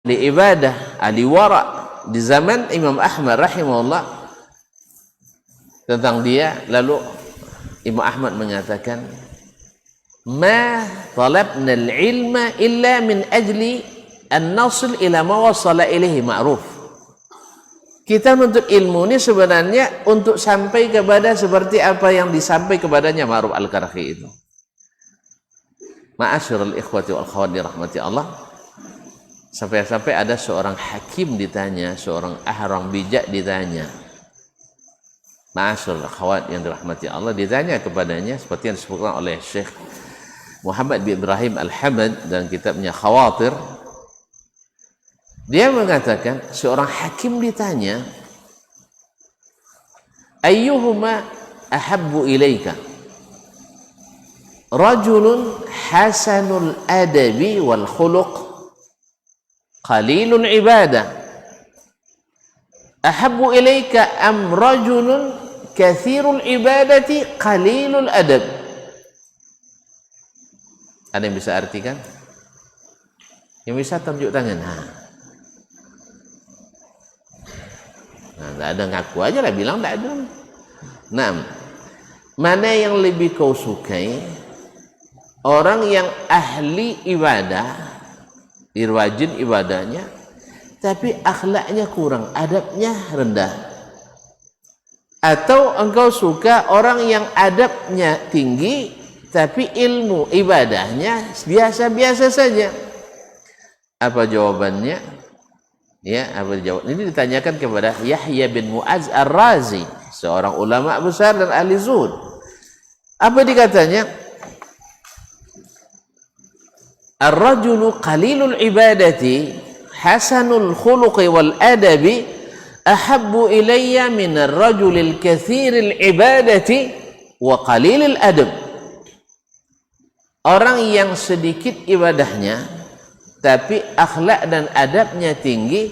ahli ibadah, ahli wara di zaman Imam Ahmad rahimahullah tentang dia. Lalu Imam Ahmad mengatakan, ma talabna al-ilma illa min ajli an nasil ila ma wasala ilaihi ma'ruf. Kita menuntut ilmu ini sebenarnya untuk sampai kepada seperti apa yang disampaikan kepadanya Ma'ruf al-Karhi itu. Ma'asyiral ikhwati wal akhwat dirahmati Allah. Sampai-sampai ada seorang hakim ditanya, seorang ahram bijak ditanya. Ma'asyiral akhwat yang dirahmati Allah, ditanya kepadanya seperti yang disebutkan oleh Syekh Muhammad bin Ibrahim Al-Hamad dalam kitabnya Khawatir. Dia mengatakan, seorang hakim ditanya, ayyuhuma ahabbu ilaika, rajulun hasanul adabi wal khuluq qalilul ibadah, ahabbu ilaika am rajulun kathirul ibadati qalilul adab. Ada yang bisa artikan? Yang bisa tunjuk tangan. Nah, tidak ada, ngaku aja lah, bilang tidak ada. Nah, mana yang lebih kau sukai? Orang yang ahli ibadah, rajin ibadahnya, tapi akhlaknya kurang, adabnya rendah. Atau engkau suka orang yang adabnya tinggi, tapi ilmu ibadahnya biasa-biasa saja? Apa jawabannya? Ya, apa jawab? Ini ditanyakan kepada Yahya bin Mu'az Ar-Razi, seorang ulama besar dan ahli zuhud. Apa dikatanya? Ar-rajulu qalilul ibadati hasanul khuluqi wal adabi ahabbu ilayya min ar-rajulil kathiril ibadati wa qalilil adab. Orang yang sedikit ibadahnya tapi akhlak dan adabnya tinggi,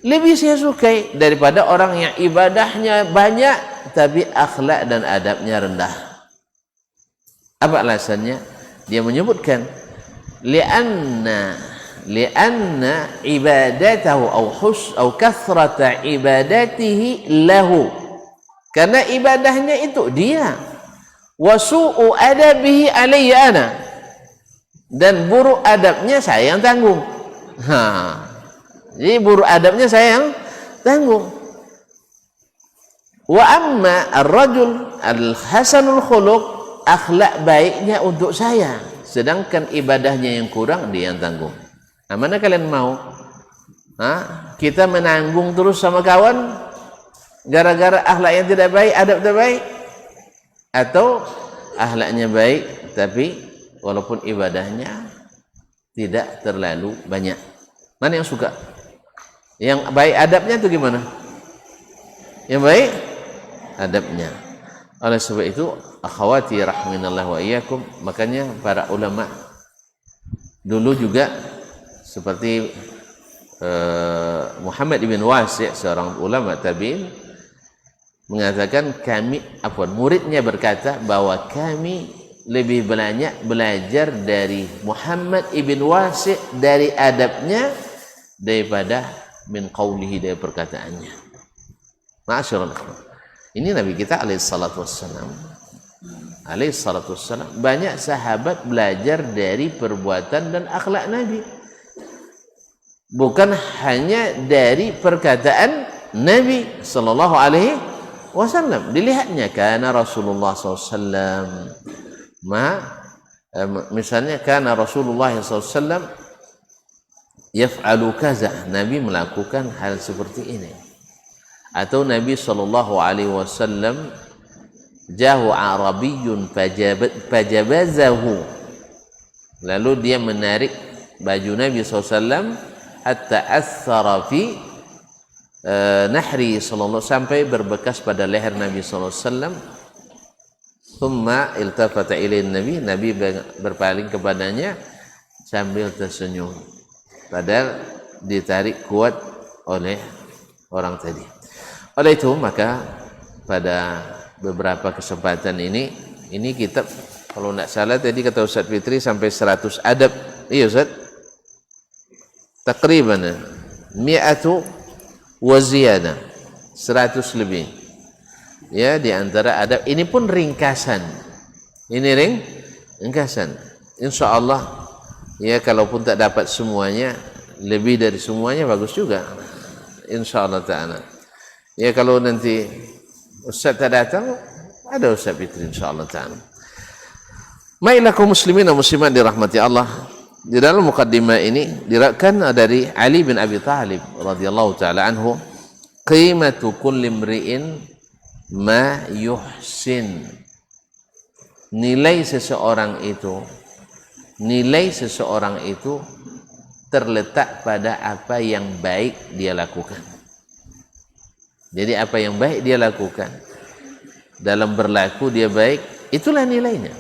lebih saya sukai daripada orang yang ibadahnya banyak tapi akhlak dan adabnya rendah. Apa alasannya? Dia menyebutkan, lianna ibadatahu au kathrata ibadatihi lahu, karena ibadahnya itu dia, wa su'u adabihi alayya ana, dan buruk adabnya saya yang tanggung. Jadi buruk adabnya saya yang tanggung. Wa amma ar-rajul al-hasanul khuluq, akhlak baiknya untuk saya, sedangkan ibadahnya yang kurang dia yang tanggung. Nah, mana kalian mau? Kita menanggung terus sama kawan gara-gara akhlak yang tidak baik, adab tidak baik, atau akhlaknya baik tapi walaupun ibadahnya tidak terlalu banyak? Mana yang suka? Yang baik adabnya itu gimana? Yang baik adabnya. Oleh sebab itu, akhwati rahimanallah wa iyyakum, makanya para ulama dulu juga seperti Muhammad ibn Wasi', seorang ulama tabi'in, mengatakan muridnya berkata bahwa kami lebih banyak belajar dari Muhammad ibn Wasi' dari adabnya daripada min qawlihi, dari perkataannya. Ma'asyiral ikhwan, ini Nabi kita alaihi salatu wassalam, banyak sahabat belajar dari perbuatan dan akhlak Nabi, bukan hanya dari perkataan Nabi sallallahu alaihi wasallam. Dilihatnya, karena Rasulullah SAW misalnya, karena Rasulullah SAW yaf'alu kaza, Nabi melakukan hal seperti ini. Atau Nabi SAW jahu arabiyyun fajabazahu, lalu dia menarik baju Nabi SAW hatta athara fi nahri sallallahu, sampai berbekas pada leher Nabi SAW. Thumma iltafata ilain Nabi berpaling kepadanya sambil tersenyum, padahal ditarik kuat oleh orang tadi. Oleh itu, maka pada beberapa kesempatan ini kitab, kalau tidak salah tadi kata Ustaz Fitri sampai 100 adab. Iya Ustaz? takriban mi'atu wa ziyada, 100 lebih. Ya, di antara adab ini pun ringkasan. Ini ringkasan. Insyaallah ya, kalaupun tak dapat semuanya, lebih dari semuanya bagus juga. Insyaallah taala. Ya, kalau nanti Ustaz tak datang, ada Ustaz Fitri insyaallah taala. Baiklah kaum muslimin dan muslimat dirahmati Allah. Di dalam mukaddimah ini diriwayatkan dari Ali bin Abi Thalib radhiyallahu taala anhu, qimatu kulli imri'in ma yuhsin. Nilai seseorang itu terletak pada apa yang baik dia lakukan. Jadi apa yang baik dia lakukan, dalam berlaku dia baik, itulah nilainya.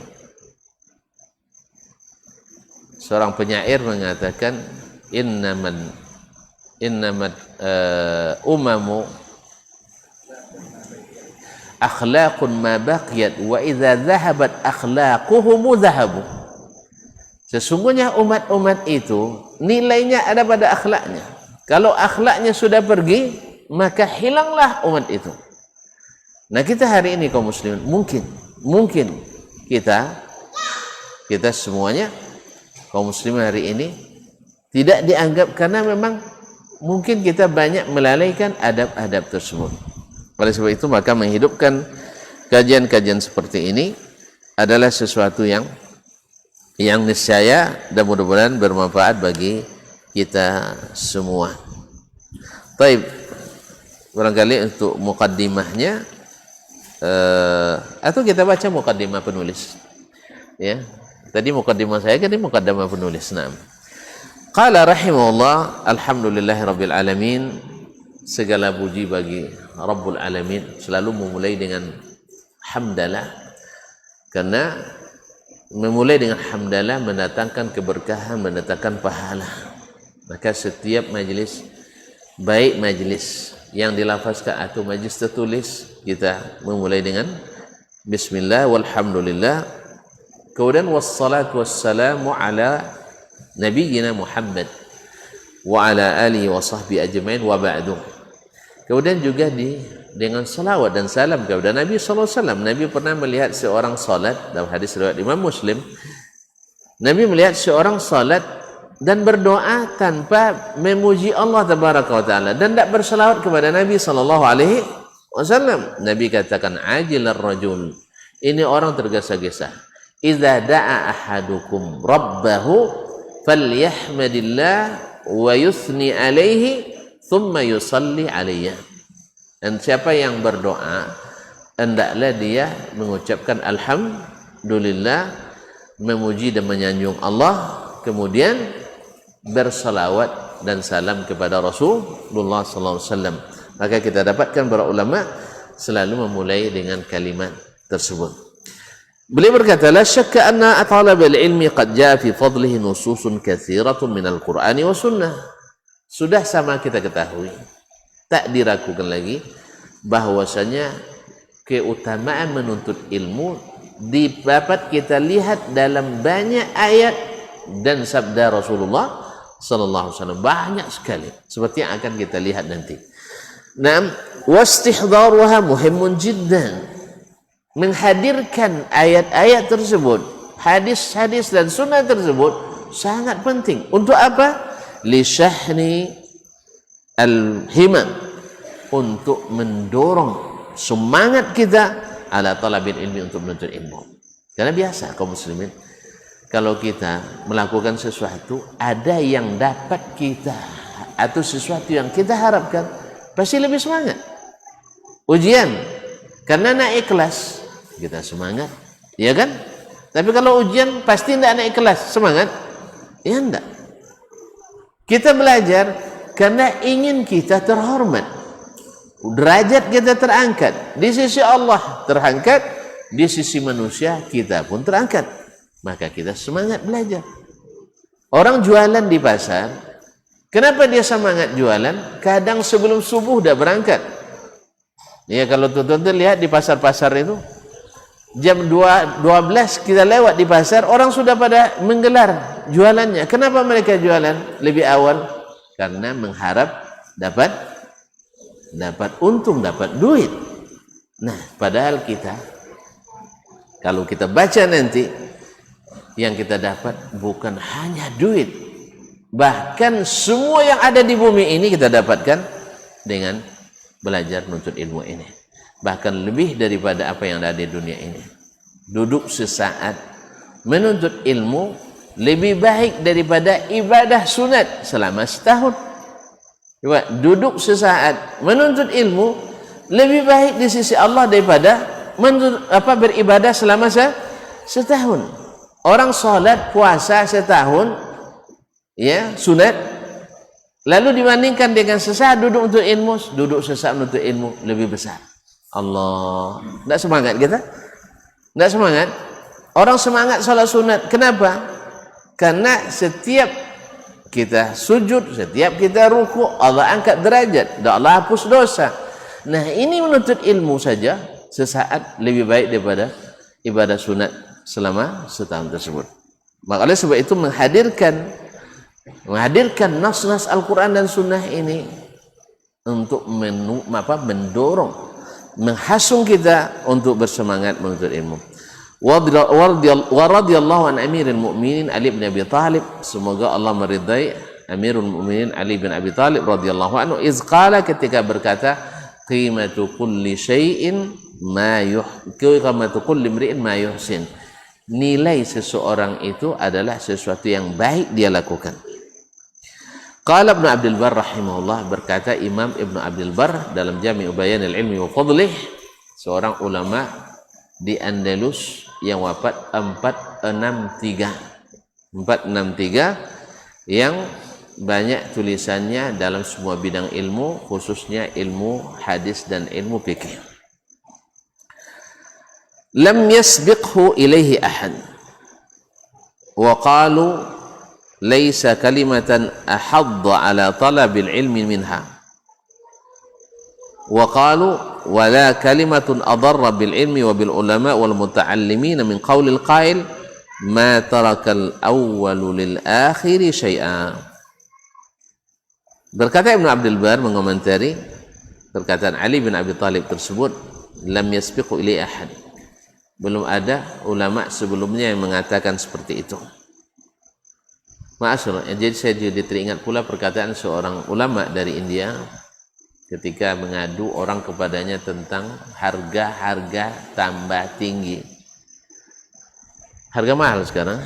Seorang penyair mengatakan, innamat umamu akhlaqun ma baqiyat wa idza dhahabat akhlaquhum dhahabu. Sesungguhnya umat-umat itu nilainya ada pada akhlaknya. Kalau akhlaknya sudah pergi, maka hilanglah umat itu. Nah, kita hari ini kaum muslimin mungkin kita semuanya kaum muslimin hari ini tidak dianggap, karena memang mungkin kita banyak melalaikan adab-adab tersebut. Oleh sebab itu maka menghidupkan kajian-kajian seperti ini adalah sesuatu yang niscaya dan mudah-mudahan bermanfaat bagi kita semua. Baik, barangkali untuk mukaddimahnya atau kita baca mukaddimah penulis. Ya. Tadi mukaddimah saya, ini mukaddimah penulis. Naam. Qala rahimahullah, alhamdulillahirabbil alamin. Segala puji bagi Rabbul Alamin. Selalu memulai dengan hamdalah, karena memulai dengan hamdalah mendatangkan keberkahan, mendatangkan pahala. Maka setiap majlis, baik majlis yang dilafazkan atau majlis tertulis, kita memulai dengan bismillah walhamdulillah. Kemudian wassalatu wassalamu ala nabiyyina Muhammad wa ala alihi wa sahbihi ajmain wa ba'du. Kemudian juga dengan salawat dan salam kepada Nabi sallallahu alaihi wasallam. Nabi pernah melihat seorang salat, dalam hadis riwayat Imam Muslim. Nabi melihat seorang salat dan berdoa tanpa memuji Allah tabaraka wa taala dan tidak bersalawat kepada Nabi sallallahu alaihi wasallam. Nabi katakan, ajilar rajul, ini orang tergesa-gesa. Idza da'a ahadukum rabbahu falyahmadillah wa yusni alaihi thumma yusalli alayya. Dan siapa yang berdoa, hendaklah dia mengucapkan alhamdulillah, memuji dan menyanjung Allah, kemudian bersalawat dan salam kepada Rasulullah sallallahu alaihi wasallam. Maka kita dapatkan para ulama selalu memulai dengan kalimat tersebut. Beliau berkata, la syakka anna talabal ilmi qad jaa fi fadlihi nususun katsiratun minal Qur'ani wa sunnah. Sudah sama kita ketahui, tak diragukan lagi bahwasanya keutamaan menuntut ilmu dapat kita lihat dalam banyak ayat dan sabda Rasulullah sallallahu alaihi wasallam, banyak sekali seperti yang akan kita lihat nanti. Naam, wastihdharuha muhimmun jiddan. Menghadirkan ayat-ayat tersebut, hadis-hadis dan sunnah tersebut sangat penting. Untuk apa? Li syahni al-himam, untuk mendorong semangat kita ala talabil ilmi, untuk menuntut ilmu. Karena biasa kaum muslimin, kalau kita melakukan sesuatu, ada yang dapat kita atau sesuatu yang kita harapkan, pasti lebih semangat. Ujian, karena naik kelas, kita semangat, ya kan? Tapi kalau ujian pasti tidak naik kelas, semangat? Ya enggak. Kita belajar karena ingin kita terhormat, derajat kita terangkat, di sisi Allah terangkat, di sisi manusia kita pun terangkat. Maka kita semangat belajar. Orang jualan di pasar, kenapa dia semangat jualan? Kadang sebelum subuh udah berangkat. Ya, kalau tuan-tuan lihat di pasar-pasar itu, jam 12 kita lewat di pasar, orang sudah pada menggelar jualannya. Kenapa mereka jualan lebih awal? karena mengharap dapat untung, dapat duit. Nah, padahal kita kalau kita baca nanti yang kita dapat bukan hanya duit, bahkan semua yang ada di bumi ini kita dapatkan dengan belajar menuntut ilmu ini, bahkan lebih daripada apa yang ada di dunia ini. Duduk sesaat menuntut ilmu lebih baik daripada ibadah sunat selama setahun. Coba, duduk sesaat menuntut ilmu lebih baik di sisi Allah daripada beribadah selama setahun. Orang sholat puasa setahun ya sunat, lalu dibandingkan dengan sesaat duduk untuk ilmu, duduk sesaat untuk ilmu lebih besar. Allah, tidak semangat kita? Tidak semangat? Orang semangat sholat sunat, kenapa? Karena setiap kita sujud, setiap kita ruku, Allah angkat derajat dan Allah hapus dosa. Nah, ini menuntut ilmu saja sesaat lebih baik daripada ibadah sunat selama setahun tersebut. Maka oleh sebab itu menghadirkan nas-nas Al-Quran dan Sunnah ini untuk mendorong, menghasung kita untuk bersemangat menuntut ilmu. Wa radhiyallahu an Amirul Mukminin Ali bin Abi Thalib, semoga Allah meridai Amirul Mukminin Ali bin Abi Thalib radhiyallahu anhu, izqala, ketika berkata, qimatu kulli syai'in qimatu kulli imri'in ma yuhsin. Nilai seseorang itu adalah sesuatu yang baik dia lakukan. Qala Ibnu Abdul Barr rahimahullah, berkata Imam Ibnu Abdul Barr dalam Jami' Bayanil Ilmi wa Fadlih, seorang ulama di Andalus yang wafat 463 yang banyak tulisannya dalam semua bidang ilmu, khususnya ilmu hadis dan ilmu fikih. Lam yasbiqhu ilaihi ahad wa qalu laisa kalimatan ahadda ala talabil ilmi minha wa qalu wala kalimatun adarra bil ilmi wa bil ulama wal muta'allimin min qawlil qail ma tarakal awwalu lil akhiri syai'a. Berkata Ibnu Abdul Bar mengomentari perkataan Ali bin Abi Thalib tersebut, lam yasbiqu ilaihi ahad, belum ada ulama sebelumnya yang mengatakan seperti itu. Ma'asyur, jadi saya jadi teringat pula perkataan seorang ulama dari India ketika mengadu orang kepadanya tentang harga tambah tinggi. Harga mahal sekarang.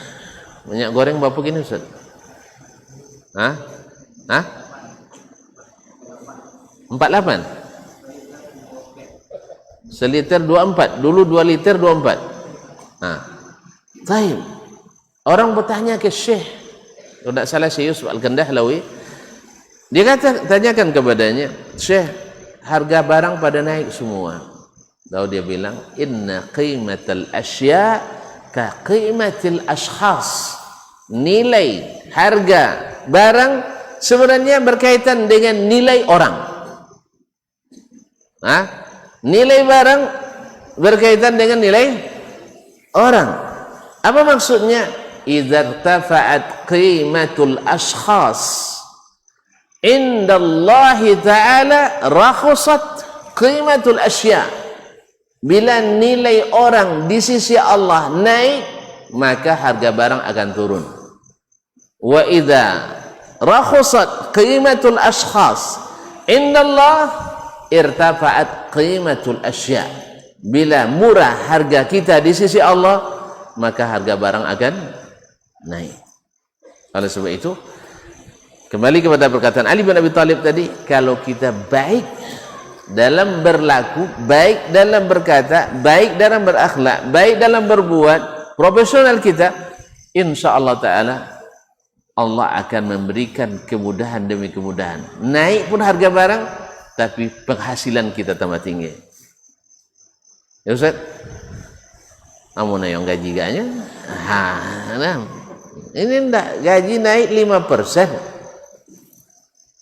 Minyak goreng berapa gini Ustaz? Hah? 48? Seliter 24, dulu 2 liter 24. Baik. Orang bertanya ke Syekh, kalau tidak salah Syekh Yusuf Al-Kandahlawi, dia tanyakan kepadanya, Syekh, harga barang pada naik semua. Lalu dia bilang, inna qimatal asya ka qimatil ashkhas. Nilai harga barang sebenarnya berkaitan dengan nilai orang. Nilai barang berkaitan dengan nilai orang. Apa maksudnya? Idza irtafa'at qimatul ashkhas indallahi ta'ala rakhusat qimatul asya. Bila nilai orang di sisi Allah naik, maka harga barang akan turun. Wa idza rakhusat qimatul ashkhas indallah irtafa'at qimatul asya. Bila murah harga kita di sisi Allah, maka harga barang akan naik. Oleh sebab itu, kembali kepada perkataan Ali bin Abi Thalib tadi, kalau kita baik dalam berlaku, baik dalam berkata, baik dalam berakhlak, baik dalam berbuat, profesional kita, insya Allah Ta'ala Allah akan memberikan kemudahan demi kemudahan. Naik pun harga barang, tapi penghasilan kita tambah tinggi. Ya Ustaz, amun yang gaji gaknya, ini enggak, gaji naik 5%,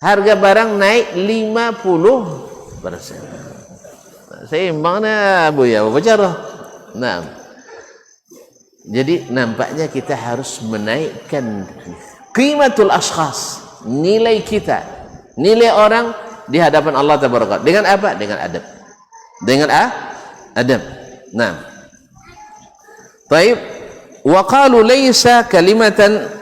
harga barang naik 50%. Seimbangnya Bu ya, apa cara? Nah, jadi nampaknya kita harus menaikkan qimatul ashkhas, nilai kita, nilai orang di hadapan Allah Taala. Dengan apa? Dengan adab. Dengan adab. Nah, baik. Wa qalu laisa kalimatan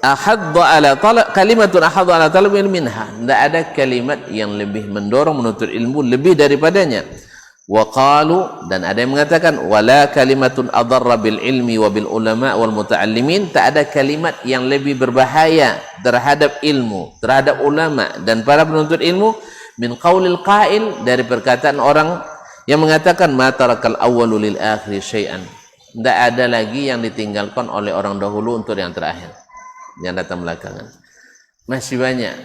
ahaddu ala talab kalimatun ahaddu ala talab minha. Tidak ada kalimat yang lebih mendorong menuntut ilmu lebih daripadanya. Wa qalu, dan ada yang mengatakan wala kalimatun adarra bil ilmi wa bil ulama wal muta'allimin. Tak ada kalimat yang lebih berbahaya terhadap ilmu, terhadap ulama dan para penuntut ilmu min qaulil qail, dari perkataan orang yang mengatakan ma tarakal awwalu lil akhir syai'an. Tidak ada lagi yang ditinggalkan oleh orang dahulu untuk yang terakhir, yang datang belakangan. Masih banyak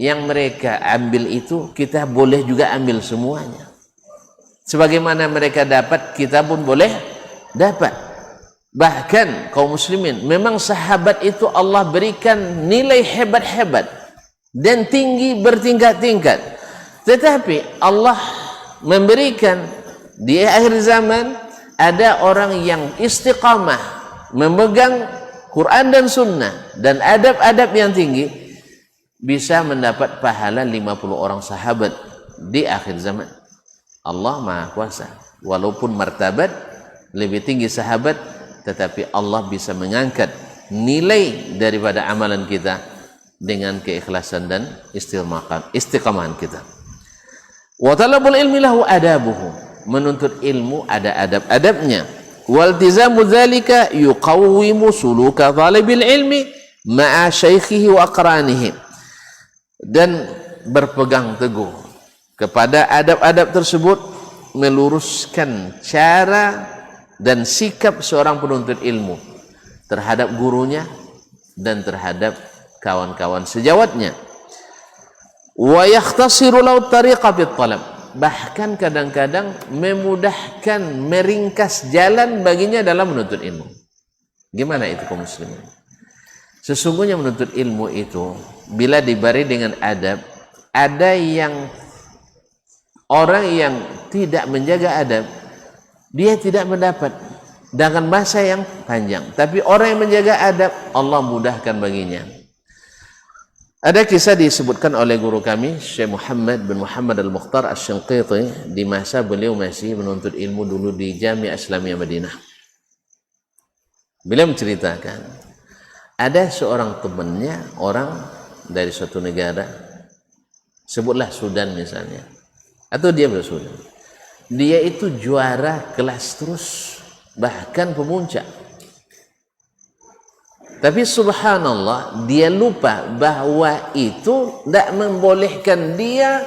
yang mereka ambil itu, kita boleh juga ambil semuanya. Sebagaimana mereka dapat, kita pun boleh dapat. Bahkan kaum muslimin, memang sahabat itu Allah berikan nilai hebat-hebat dan tinggi bertingkat-tingkat. Tetapi Allah memberikan di akhir zaman ada orang yang istiqamah memegang Quran dan Sunnah dan adab-adab yang tinggi, bisa mendapat pahala 50 orang sahabat di akhir zaman. Allah Maha Kuasa. Walaupun martabat lebih tinggi sahabat, tetapi Allah bisa mengangkat nilai daripada amalan kita dengan keikhlasan dan istiqamahan kita. Wa talabul ilmi lahu adabuhu. Menuntut ilmu ada adab-adabnya. Wal tizamu dzalika yuqawwimu suluka talibil ilmi ma'a syaikhihi wa aqranihi. Dan berpegang teguh kepada adab-adab tersebut meluruskan cara dan sikap seorang penuntut ilmu terhadap gurunya dan terhadap kawan-kawan sejawatnya. Wa yakhtasiru lahu tariqa fit talab. Bahkan kadang-kadang memudahkan, meringkas jalan baginya dalam menuntut ilmu. Gimana itu kaum muslimin? Sesungguhnya menuntut ilmu itu bila dibari dengan adab, ada yang orang yang tidak menjaga adab, dia tidak mendapat dengan masa yang panjang. Tapi orang yang menjaga adab, Allah mudahkan baginya. Ada kisah disebutkan oleh guru kami, Syekh Muhammad bin Muhammad Al-Mukhtar Asy-Syanqiti, di masa beliau masih menuntut ilmu dulu di Jami'ah Islamiyah Madinah. Beliau menceritakan, ada seorang temannya, orang dari suatu negara, sebutlah Sudan misalnya, atau dia bersudan. Dia itu juara kelas terus, bahkan pemuncak. Tapi subhanallah, dia lupa bahwa itu tidak membolehkan dia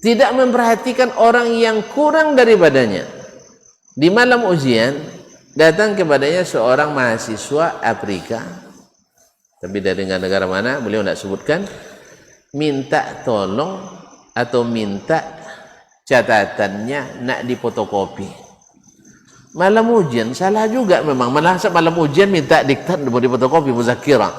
tidak memperhatikan orang yang kurang daripadanya. Di malam ujian, datang kepadanya seorang mahasiswa Afrika, tapi dari negara mana beliau tidak sebutkan, minta tolong atau minta catatannya nak difotokopi. Malam ujian, salah juga memang. Malam ujian minta diktat mau difotokopi muzakirah.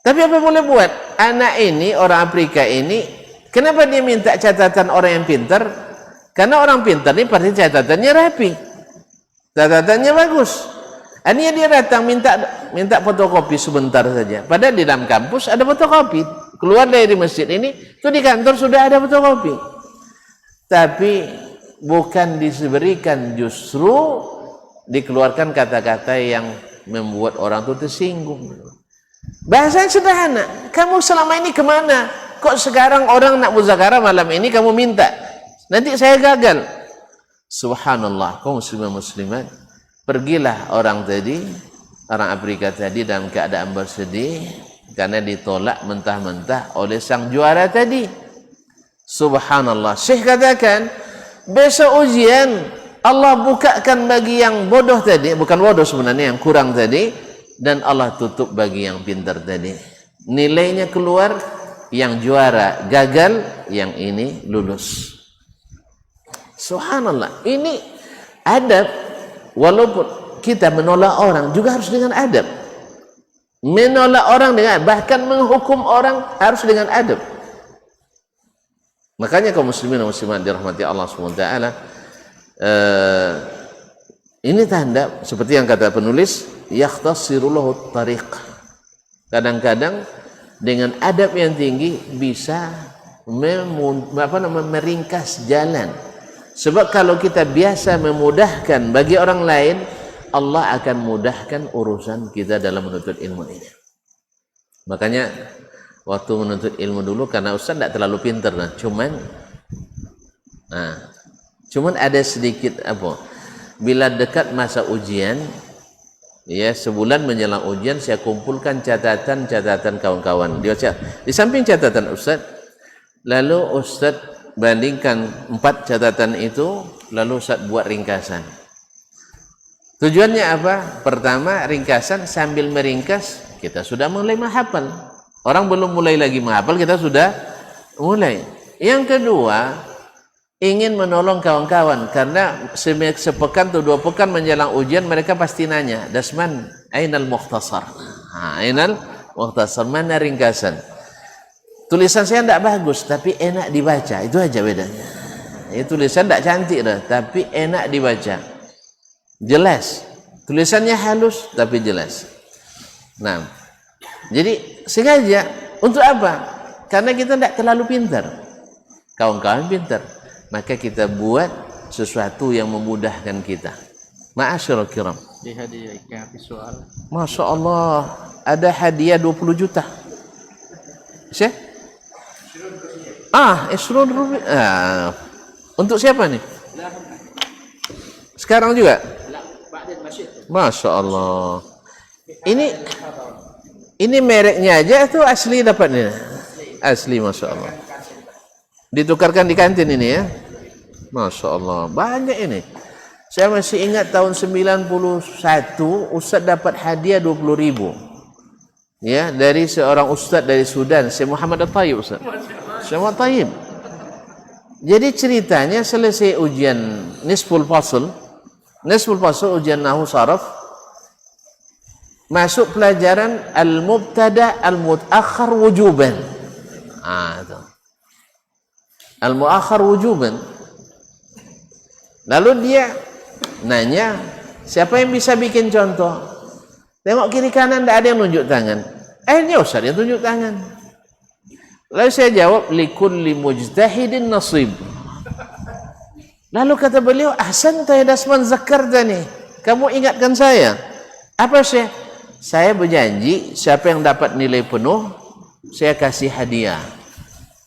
Tapi apa boleh buat? Anak ini, orang Afrika ini, kenapa dia minta catatan orang yang pintar? Karena orang pintar ini pasti catatannya rapi, catatannya bagus. Akhirnya dia datang minta fotokopi sebentar saja. Padahal di dalam kampus ada fotokopi. Keluar dari masjid ini, itu di kantor sudah ada fotokopi. Tapi bukan diberikan, justru dikeluarkan kata-kata yang membuat orang itu tersinggung. Bahasa yang sederhana, kamu selama ini kemana? Kok sekarang orang nak muzakarah malam ini kamu minta? Nanti saya gagal. Subhanallah, kaum muslimin muslimat, pergilah orang tadi, orang Afrika tadi dalam keadaan bersedih karena ditolak mentah-mentah oleh sang juara tadi. Subhanallah, Syekh katakan, besok ujian Allah bukakan bagi yang bodoh tadi, bukan bodoh sebenarnya, yang kurang tadi, dan Allah tutup bagi yang pintar tadi. Nilainya keluar, yang juara gagal, yang ini lulus. Subhanallah, ini adab. Walaupun kita menolak orang juga harus dengan adab. Menolak orang dengan, bahkan menghukum orang harus dengan adab. Makanya kaum muslimin dan muslimat dirahmati Allah SWT, ini tanda seperti yang kata penulis, yakhtasiru lahu tariq. Kadang-kadang dengan adab yang tinggi bisa meringkas jalan. Sebab kalau kita biasa memudahkan bagi orang lain, Allah akan mudahkan urusan kita dalam menuntut ilmu ini. Makanya waktu menuntut ilmu dulu, karena Ustaz tidak terlalu pintar, cuman ada sedikit bila dekat masa ujian, ya, sebulan menjelang ujian, saya kumpulkan catatan kawan-kawan. Di samping catatan Ustaz, lalu Ustaz bandingkan 4 catatan itu, lalu Ustaz buat ringkasan. Tujuannya apa? Pertama, ringkasan, sambil meringkas kita sudah mulai menghafal. Orang belum mulai lagi menghafal, kita sudah mulai. Yang kedua, ingin menolong kawan-kawan, karena sepekan atau 2 pekan menjelang ujian mereka pasti nanya, Dasman, ainal mukhtasar? Ainal mukhtasar, mana ringkasan? Tulisan saya tidak bagus, tapi enak dibaca, itu aja bedanya. Tulisan tidak cantik dah, tapi enak dibaca, jelas. Tulisannya halus tapi jelas. Nah, jadi sengaja untuk apa? Karena kita tidak terlalu pintar, kawan-kawan pintar, maka kita buat sesuatu yang memudahkan kita. Ma'asyiral kiram, dihadiahkan visual. Masya Allah, ada hadiah 20 juta. Syekh? Isrun rupiah. Untuk siapa nih? Sekarang juga? Masya Allah. Ini mereknya aja tuh asli dapat nih. Asli, Masya Allah. Ditukarkan di kantin ini ya. Masya Allah, banyak ini. Saya masih ingat tahun 91 Ustaz dapat hadiah 20.000. Ya, dari seorang ustaz dari Sudan, Syekh Muhammad At-Tayyib Ustaz. Syekh Muhammad At-Tayyib. Jadi ceritanya selesai ujian nisful fasl ujian nahwu saraf, masuk pelajaran al-mubtada al-mutaakhir wujuban. Itu. Al-muakhir wujuban. Lalu dia nanya, siapa yang bisa bikin contoh? Tengok kiri kanan, tidak ada yang nunjuk tangan. Akhirnya Ustaz yang tunjuk tangan. Lalu saya jawab, likulli mujtahidin nasib. Lalu kata beliau, ahsanta ya Dasman zakartani. Kamu ingatkan saya. Apa Syekh? Saya berjanji, siapa yang dapat nilai penuh, saya kasih hadiah.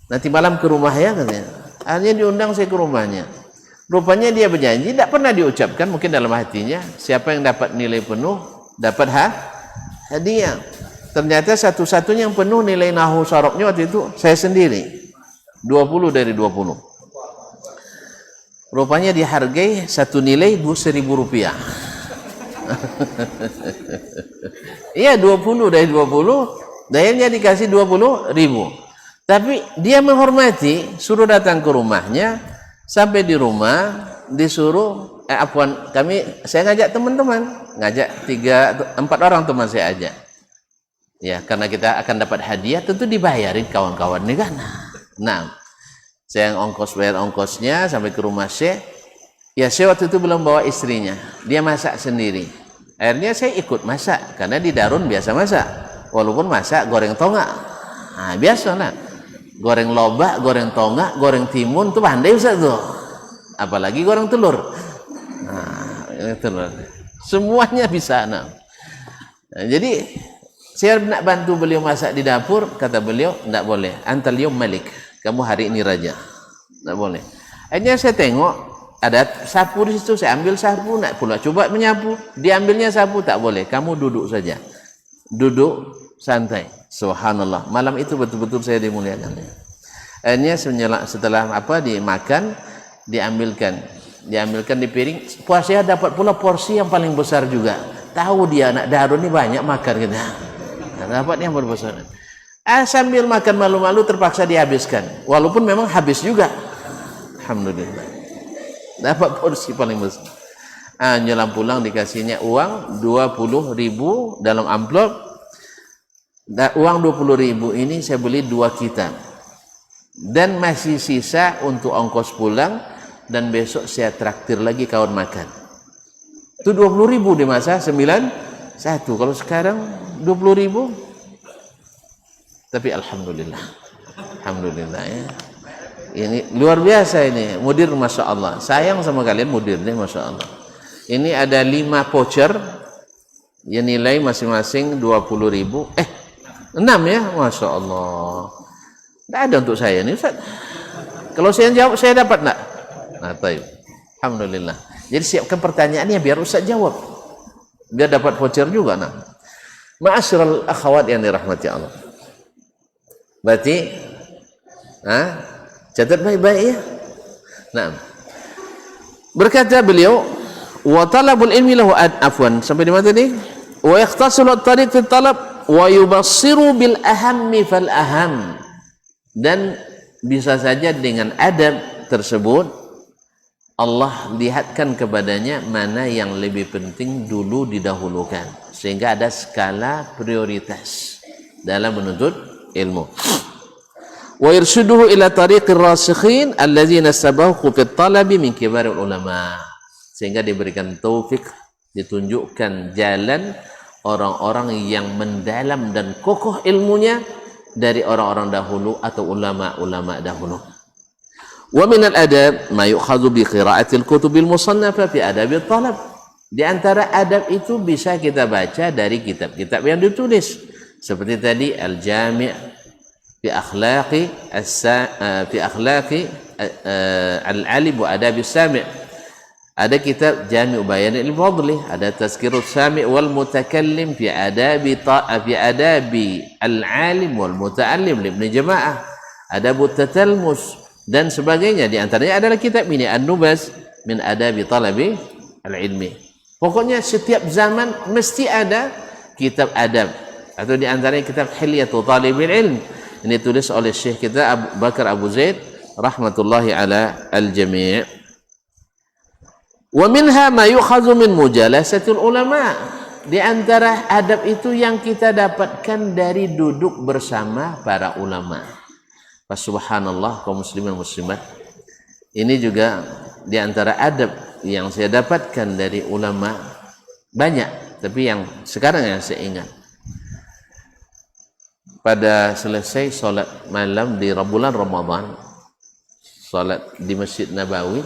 Nanti malam ke rumah ya katanya. Akhirnya diundang saya ke rumahnya. Rupanya dia berjanji, tidak pernah diucapkan, mungkin dalam hatinya, siapa yang dapat nilai penuh, dapat hadiah. Ternyata satu-satunya yang penuh nilai nahwu sarafnya waktu itu saya sendiri. 20 dari 20. Rupanya dihargai satu nilai 1.000 rupiah. Iya, 20 dari 20, dayanya dikasih 20.000. Tapi dia menghormati, suruh datang ke rumahnya, sampai di rumah disuruh saya ngajak teman-teman, ngajak 3-4 orang teman saya ajak. Ya, karena kita akan dapat hadiah, tentu dibayarin kawan-kawan nih kan. Nah, saya yang bayar ongkosnya sampai ke rumah Syekh. Ya, Syekh waktu itu belum bawa istrinya, dia masak sendiri. Akhirnya saya ikut masak, karena di Darun biasa masak. Walaupun masak goreng tonga, biasa lah. Goreng lobak, goreng tonga, goreng timun tuh pandai Ustaz tuh. Apalagi goreng telur. Telur. Semuanya bisa. Jadi saya nak bantu beliau masak di dapur, kata beliau, tidak boleh. Antal yawm malik, kamu hari ini raja. Tidak boleh. Akhirnya saya tengok ada sapu di situ, saya ambil sapu, nak pula coba menyapu. Dia ambilnya sapu, tak boleh. Kamu duduk saja. Duduk santai. Subhanallah. Malam itu betul-betul saya dimuliakan. Akhirnya setelah dimakan, diambilkan di piring. Saya dapat pula porsi yang paling besar juga. Tahu dia anak Darun ini banyak makan kita. Dapat yang berbesar. Sambil makan malu-malu terpaksa dihabiskan. Walaupun memang habis juga. Alhamdulillah. Dapat porsi paling besar. Nyelam pulang dikasihnya uang 20.000 dalam amplop. Uang 20.000 ini saya beli 2 kitab. Dan masih sisa untuk ongkos pulang, dan besok saya traktir lagi kawan makan. Itu 20.000 di masa 91. Kalau sekarang 20.000. Tapi alhamdulillah, alhamdulillah ya. Ini luar biasa ini, mudir masya Allah. Sayang sama kalian mudir nih masya Allah. Ini ada 5 voucher yang nilai masing-masing 20.000. 6 ya, masya Allah. Tidak ada untuk saya nih Ustaz. Kalau saya jawab, saya dapat enggak? Nah, taib. Alhamdulillah. Jadi siapkan pertanyaannya biar Ustaz jawab. Biar dapat voucher juga. Nah. Ma'asyiral akhwat yang dirahmati Allah. Berarti, catat baik-baik ya. Nah. Berkata beliau, wa talabul ilmi lahu afwan. Sampai di mana tadi? Wa yakhtasul at-tariq fi talab wa yubassiru bil ahammi fal aham. Dan bisa saja dengan adab tersebut Allah lihatkan kepadanya mana yang lebih penting dulu didahulukan, sehingga ada skala prioritas dalam menuntut ilmu. Wa irshuduhu ila tariqir rasikhin alladzina sabaqu fit talabi min kibarul ulama, sehingga diberikan taufik, ditunjukkan jalan orang-orang yang mendalam dan kokoh ilmunya dari orang-orang dahulu atau ulama-ulama dahulu. Wa min al-adab ma yu'khadhu bi qira'atil kutubil musannafa fi adabil talab. Di antara adab itu bisa kita baca dari kitab-kitab yang ditulis. Seperti tadi Al-Jami' fi akhlaqi al-alim wa adabis sami'. Ada kitab Jami' Bayan al-Fadli, ada Tazkirus Sami' wal Mutakallim fi adabi al-alim wal muta'allim li Ibn Jama'ah, ada Tatalmus dan sebagainya. Di antaranya adalah kitab ini An-Nubaz min adabi talabi al-ilmi. Pokoknya setiap zaman mesti ada kitab adab, atau di antaranya kitab Hilyatul Talibil Ilm. Ini tulis oleh Syekh kita Abu Bakar Abu Zaid rahmatullahi ala al-jami'. Wa minha ma yukhadhu min mujalasatil ulama. Di antara adab itu yang kita dapatkan dari duduk bersama para ulama. Subhanallah kaum muslimin muslimat. Ini juga di antara adab yang saya dapatkan dari ulama, banyak, tapi yang sekarang yang saya ingat. Pada selesai salat malam di bulan Ramadan, salat di Masjid Nabawi,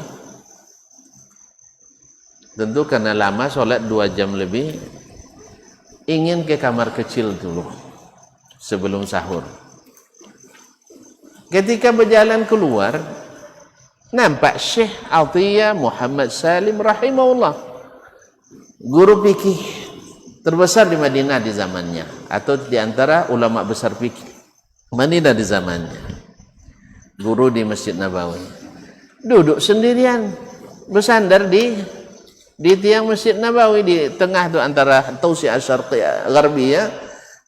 tentu karena lama sholat 2 jam lebih, ingin ke kamar kecil dulu sebelum sahur. Ketika berjalan keluar, nampak Syekh Atiyah Muhammad Salim rahimahullah, guru fikih terbesar di Madinah di zamannya, atau di antara ulama besar fikih Madinah di zamannya, guru di Masjid Nabawi, duduk sendirian bersandar di tiang Masjid Nabawi, di tengah tu antara Tausi'ah Syarqiyah Gharbiyah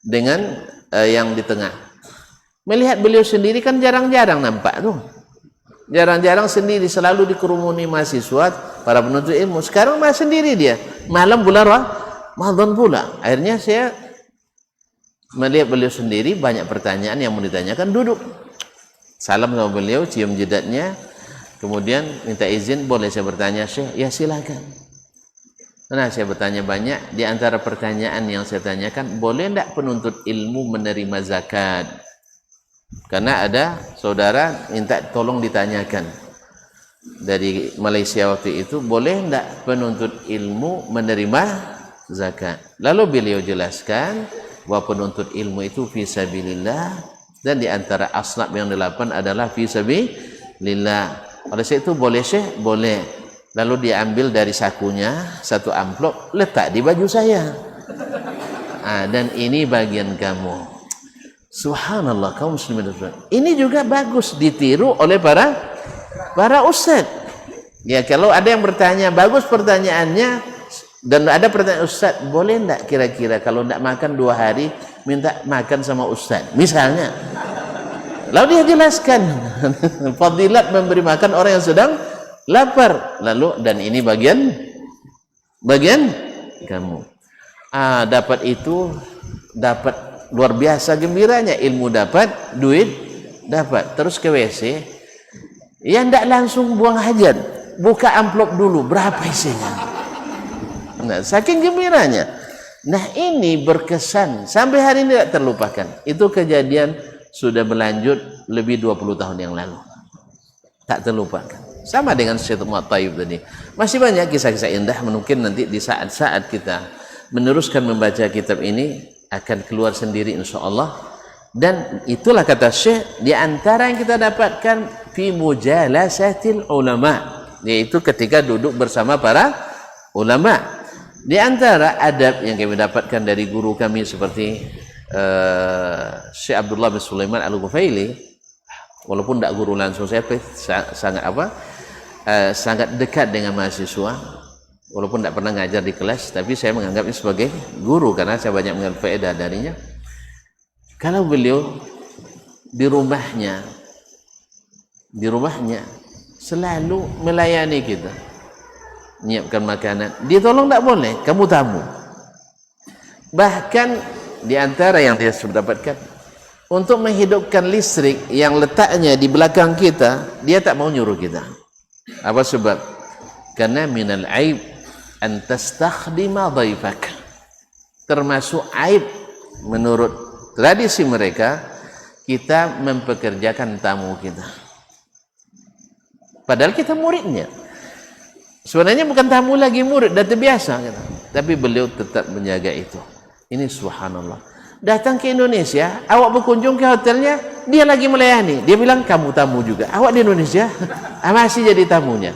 dengan yang di tengah. Melihat beliau sendiri kan jarang-jarang nampak tuh. Jarang-jarang sendiri, selalu dikerumuni mahasiswa, para penuntut ilmu. Sekarang malah sendiri dia. Malam bulan Ramadan pula. Akhirnya saya melihat beliau sendiri, banyak pertanyaan yang mau ditanyakan, duduk. Salam sama beliau, cium jidatnya. Kemudian minta izin, boleh saya bertanya Syekh? Ya silakan. Nah, saya bertanya banyak. Di antara pertanyaan yang saya tanyakan, boleh tidak penuntut ilmu menerima zakat? Karena ada saudara minta tolong ditanyakan dari Malaysia waktu itu, boleh tidak penuntut ilmu menerima zakat? Lalu beliau jelaskan bahwa penuntut ilmu itu fisabilillah, dan di antara asnaf yang 8 adalah fisabilillah. Oleh sebab itu boleh Syekh? Boleh. Lalu dia ambil dari sakunya 1 amplop, letak di baju saya. Dan ini bagian kamu. Subhanallah kaum muslimin. Ini juga bagus ditiru oleh para ustaz. Ya, kalau ada yang bertanya, bagus pertanyaannya, dan ada pertanyaan, ustaz boleh enggak kira-kira kalau enggak makan 2 hari minta makan sama ustaz misalnya. Lalu dia jelaskan fadilat memberi makan orang yang sedang lapar. Lalu, dan ini bagian kamu. Dapat itu, dapat luar biasa gembiranya, ilmu dapat, duit dapat. Terus ke WC, ya ndak langsung buang hajat, buka amplop dulu, berapa isinya. Nah, saking gembiranya. Nah, ini berkesan sampai hari ini tidak terlupakan. Itu kejadian sudah berlanjut lebih 20 tahun yang lalu. Tak terlupakan. Sama dengan Syekh Muhammad Thayyib tadi. Masih banyak kisah-kisah indah, mungkin nanti di saat-saat kita meneruskan membaca kitab ini akan keluar sendiri insyaAllah. Dan itulah kata Syekh, di antara yang kita dapatkan fi mujalasatil ulama, yaitu ketika duduk bersama para ulama. Di antara adab yang kami dapatkan dari guru kami seperti Syekh Abdullah bin Sulaiman Al-Ghufaili, walaupun tidak guru langsung saya, sangat dekat dengan mahasiswa, walaupun tidak pernah ngajar di kelas, tapi saya menganggapnya sebagai guru karena saya banyak mengambil faedah darinya. Kalau beliau di rumahnya selalu melayani kita, menyiapkan makanan, dia tolong tak boleh, kamu tamu. Bahkan di antara yang dia sudah dapatkan, untuk menghidupkan listrik yang letaknya di belakang kita, dia tak mau nyuruh kita. Apa sebab? Karena minal aib an tastakhdima dhaifak. Termasuk aib menurut tradisi mereka, kita mempekerjakan tamu kita. Padahal kita muridnya. Sebenarnya bukan tamu lagi, murid, dah terbiasa gitu. Tapi beliau tetap menjaga itu. Ini subhanallah. Datang ke Indonesia, awak berkunjung ke hotelnya, dia lagi melayani. Dia bilang, kamu tamu juga. Awak di Indonesia, masih jadi tamunya.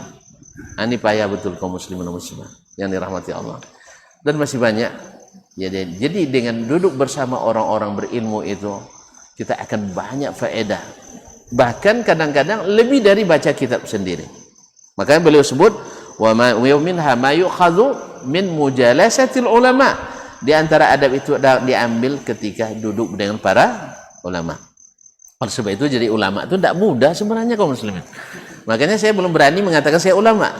Ini payah betul kaum muslimin dan muslimah yang dirahmati Allah. Dan masih banyak. Jadi dengan duduk bersama orang-orang berilmu itu, kita akan banyak faedah. Bahkan kadang-kadang lebih dari baca kitab sendiri. Makanya beliau sebut, wa minha ma yu'khadhu min mujalasatil ulama. Di antara adab itu diambil ketika duduk dengan para ulama. Oleh sebab itu jadi ulama itu tidak mudah sebenarnya kaum muslimin. Makanya saya belum berani mengatakan saya ulama,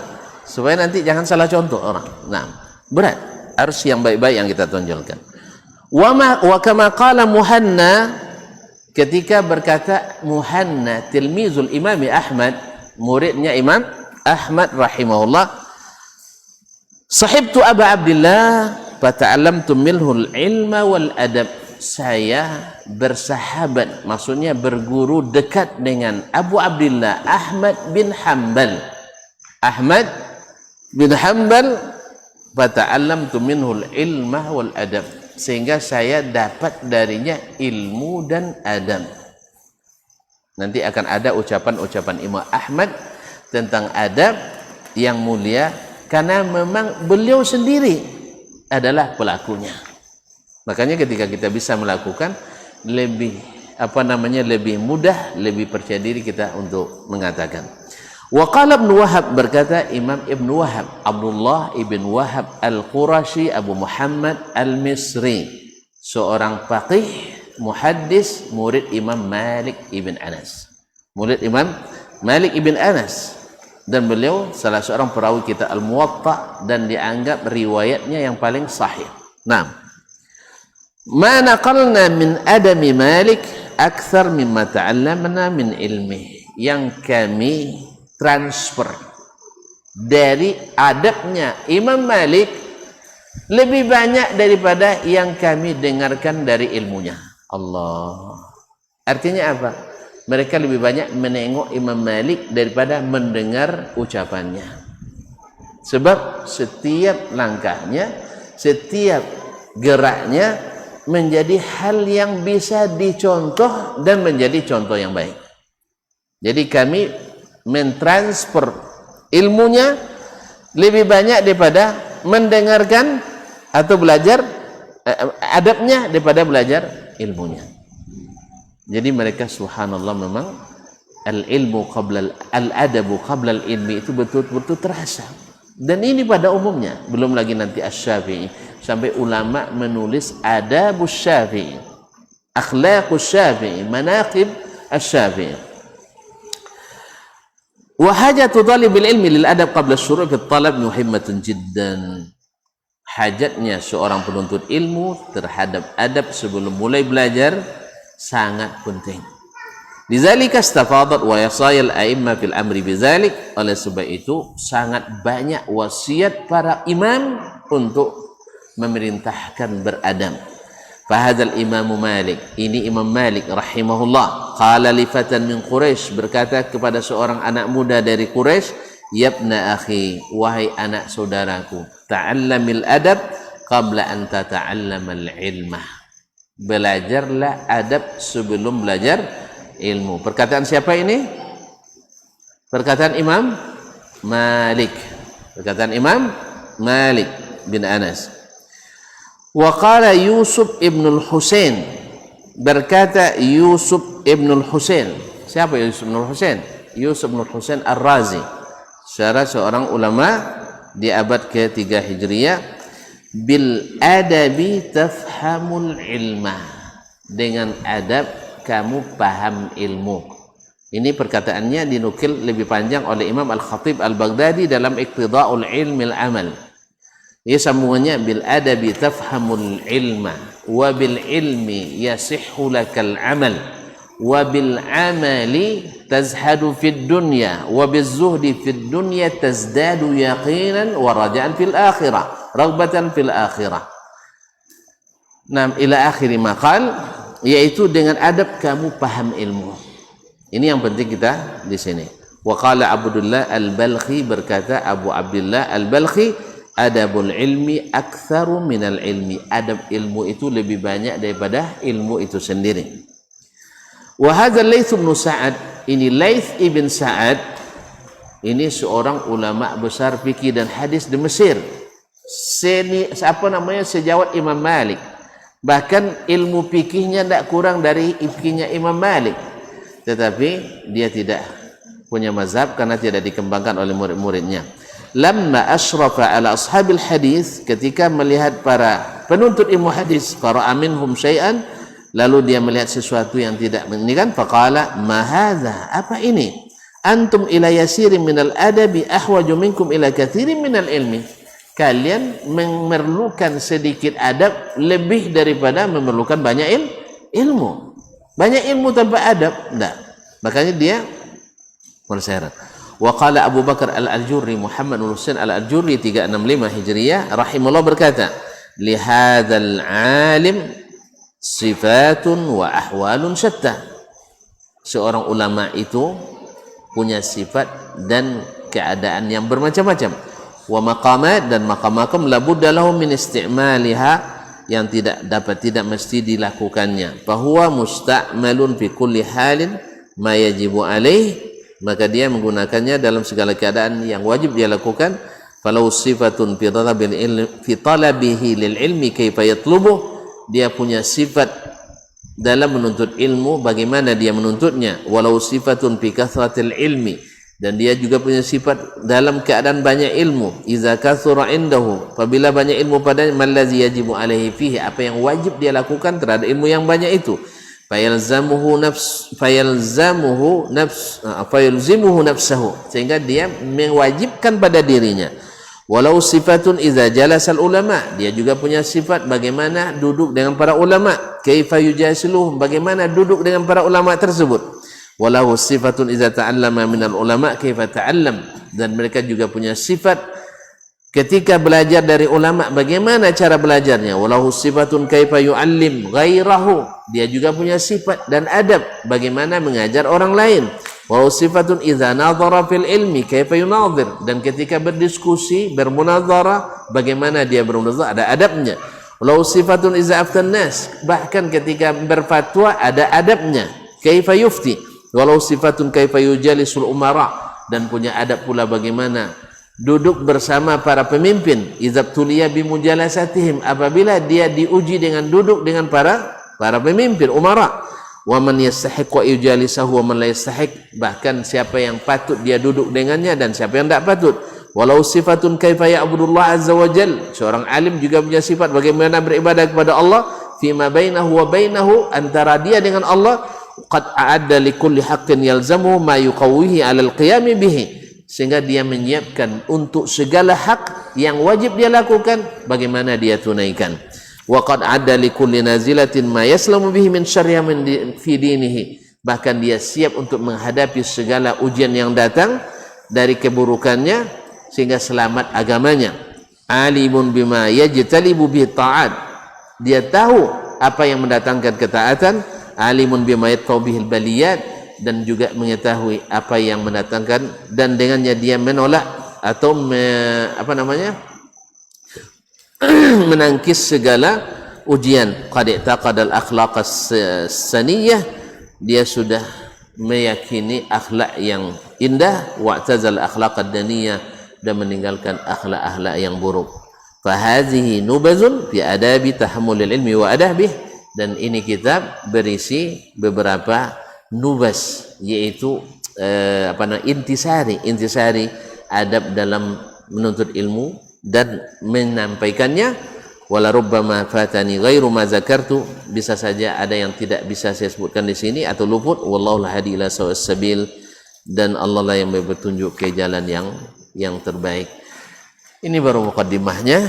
supaya nanti jangan salah contoh orang. Nah, berat, harus yang baik-baik yang kita tonjolkan. Wa kama qala Muhanna, ketika berkata Muhanna tilmizul Imam Ahmad, muridnya Imam Ahmad rahimahullah, sahibtu Aba Abdillah fata'allamtu minhul ilma wal adab. Saya bersahabat, maksudnya berguru dekat dengan Abu Abdillah Ahmad bin Hanbal. Ahmad bin Hanbal fata'allamtu minhul ilma wal adab, sehingga saya dapat darinya ilmu dan adab. Nanti akan ada ucapan-ucapan Imam Ahmad tentang adab yang mulia, karena memang beliau sendiri adalah pelakunya. Makanya ketika kita bisa melakukan, lebih lebih mudah, lebih percaya diri kita untuk mengatakan. Wa qala Ibn Wahab, berkata Imam Ibn Wahab, Abdullah ibn Wahab Al-Qurashi Abu Muhammad Al-Misri, seorang faqih, muhaddis, murid Imam Malik ibn Anas. Murid Imam Malik ibn Anas, dan beliau salah seorang perawi kitab Al-Muwatta, dan dianggap riwayatnya yang paling sahih. Nah, ma naqalna min adami Malik akthar mimma ta'allamna min ilmi, yang kami transfer dari adabnya Imam Malik lebih banyak daripada yang kami dengarkan dari ilmunya. Allah. Artinya apa? Mereka lebih banyak menengok Imam Malik daripada mendengar ucapannya. Sebab setiap langkahnya, setiap geraknya menjadi hal yang bisa dicontoh dan menjadi contoh yang baik. Jadi kami mentransfer ilmunya lebih banyak daripada mendengarkan atau belajar adabnya daripada belajar ilmunya. Jadi mereka subhanallah memang al-ilmu qabla al-adabu qabla al-ilmi itu betul-betul terasa. Dan ini pada umumnya, belum lagi nanti Asy-Syafi'i, sampai ulama menulis adabus Syafi'i, akhlaqus Syafi'i, manaqib Asy-Syafi'i. Wa hajatu talibil ilmi lil adab qabla asy-syuru' fi talab muhimmatun jiddan. Hajatnya seorang penuntut ilmu terhadap adab sebelum mulai belajar sangat penting. Lidzalika istafadat wa yasayal a'imma fil amri bidzalik. Oleh sebab itu sangat banyak wasiat para imam untuk memerintahkan beradab. Fahadzal Imam Malik, ini Imam Malik rahimahullah, qala li fatan min Quraisy, berkata kepada seorang anak muda dari Quraisy, yabna akhi, wahai anak saudaraku, ta'allamil adab qabla an tata'allamal ilmah, belajarlah adab sebelum belajar ilmu. Perkataan siapa ini? Perkataan Imam Malik, perkataan Imam Malik bin Anas. Wa qala Yusuf ibn al-Husain, berkata Yusuf ibn al-Husain. Siapa Yusuf ibn al-Husain? Yusuf ibn al-Husain Ar-Razi, seorang ulama di abad ke-3 Hijriah. Bil adabi tafhamul ilmah, dengan adab kamu paham ilmu. Ini perkataannya dinukil lebih panjang oleh Imam Al-Khatib Al-Baghdadi dalam Iqtida'ul Ilmil Amal. Ia sambungannya, bil adabi tafhamul ilma wa bil ilmi yasihhu lakal amal wa bil amali tazhadu fid dunya wa biz zuhdi fid dunya tazdadu yaqinan wa raja'an fil akhirah raghbatan fil akhirah. Nam ila akhiri maqal, yaitu dengan adab kamu paham ilmu. Ini yang penting kita di sini. Wa qala Abdullah Al-Balkhi, berkata Abu Abdullah Al-Balkhi, adabul ilmi aktsaru minal ilmi, adab ilmu itu lebih banyak daripada ilmu itu sendiri. Wa hadza Laits bin Sa'ad, ini Laits ibn Sa'ad, ini seorang ulama besar fikih dan hadis di Mesir. Sejawat Imam Malik, bahkan ilmu fikihnya tidak kurang dari fikihnya Imam Malik, tetapi dia tidak punya mazhab karena tidak dikembangkan oleh murid-muridnya. Lamma asyrafa ala ashabil hadis, ketika melihat para penuntut ilmu hadis, qara'a minhum syai'an, lalu dia melihat sesuatu yang tidak menginginkan, faqala ma hadza, apa ini? Antum ila yasirin minal adabi ahwaju minkum ila katsirin minal ilmi, kalian memerlukan sedikit adab lebih daripada memerlukan banyak ilmu. Banyak ilmu tanpa adab enggak. Makanya dia bersyarat. Wa qala Abu Bakar Al-Ajurri, Muhammad bin Husain Al-Ajurri 365 Hijriah rahimahullah, berkata, li hadzal alim sifatun wa ahwalun syatta, seorang ulama itu punya sifat dan keadaan yang bermacam-macam. Wa maqamat, dan maqam-maqam labudda lahu min istimaliha, yang tidak mesti dilakukannya. Fahuwa musta'malun fi kulli halin ma yajibu alaih, maka dia menggunakannya dalam segala keadaan yang wajib dia lakukan. Falau sifatun fi talabihi lil ilmi kaifa yatlubuh, dia punya sifat dalam menuntut ilmu, bagaimana dia menuntutnya. Walau sifatun fi kathratil ilmi, dan dia juga punya sifat dalam keadaan banyak ilmu. Iza kathura indahu, apabila banyak ilmu padanya, mallazi yajibu alaihi fihi, apa yang wajib dia lakukan terhadap ilmu yang banyak itu. Fayalzimuhu nafsahu, sehingga dia mewajibkan pada dirinya. Walau sifatun iza jalasal ulama, dia juga punya sifat bagaimana duduk dengan para ulama. Kaifa yujasiluhum, bagaimana duduk dengan para ulama tersebut. Walau sifatun iza ta'allama minal ulama kaifa ta'allam, dan mereka juga punya sifat ketika belajar dari ulama bagaimana cara belajarnya. Walau sifatun kaifa yu'allim ghairahu, dia juga punya sifat dan adab bagaimana mengajar orang lain. Walau sifatun idza nadhara fil ilmi kaifa yunadhir, dan ketika berdiskusi bermunadharah bagaimana dia bermunadharah, ada adabnya. Walau sifatun idza aftan nas, bahkan ketika berfatwa ada adabnya. Kaifa yufti. Walau sifatun kaifa yujalisul umara, dan punya adab pula bagaimana duduk bersama para pemimpin. Idzab tuliya bimujalasatihim, apabila dia diuji dengan duduk dengan para pemimpin umara. Wa man yastahiq wa yujalisahu wa man la yastahiq, bahkan siapa yang patut dia duduk dengannya dan siapa yang tidak patut. Walau sifatun kaifa ya'budullah azza wa jal, seorang alim juga punya sifat bagaimana beribadah kepada Allah. Fima bainahu wa bainahu, antara dia dengan Allah. Qad a'adda likulli haqqin yalzamu ma yuqawwihi 'alal qiyami bihi, sehingga dia menyiapkan untuk segala hak yang wajib dia lakukan bagaimana dia tunaikan. Wa qad 'adda likulli nazilatin ma yaslamu bihi min syarri min fi dinihi, bahkan dia siap untuk menghadapi segala ujian yang datang dari keburukannya sehingga selamat agamanya. Alimun bima yajtalibu bi ta'at, dia tahu apa yang mendatangkan ketaatan, alimun bima yadfa'u bihil baliyat, dan juga mengetahui apa yang mendatangkan dan dengannya dia menolak atau menangkis segala ujian. Qad i'taqada al-akhlaq as-saniyah, dia sudah meyakini akhlak yang indah, wa'tazal akhlaq ad-daniyah, dan meninggalkan akhlak-akhlak yang buruk. Fahadhihi nubazun fi adabi tahammulil ilmi wa adabih, dan ini kitab berisi beberapa nubas, yaitu intisari adab dalam menuntut ilmu dan menyampaikannya. Wala rubbama fatani ghairu ma zakartu, bisa saja ada yang tidak bisa saya sebutkan di sini atau luput. Wallahu hadi ila sawa'is sabil, dan Allah lah yang bertunjuk ke jalan yang terbaik. Ini baru mukaddimahnya.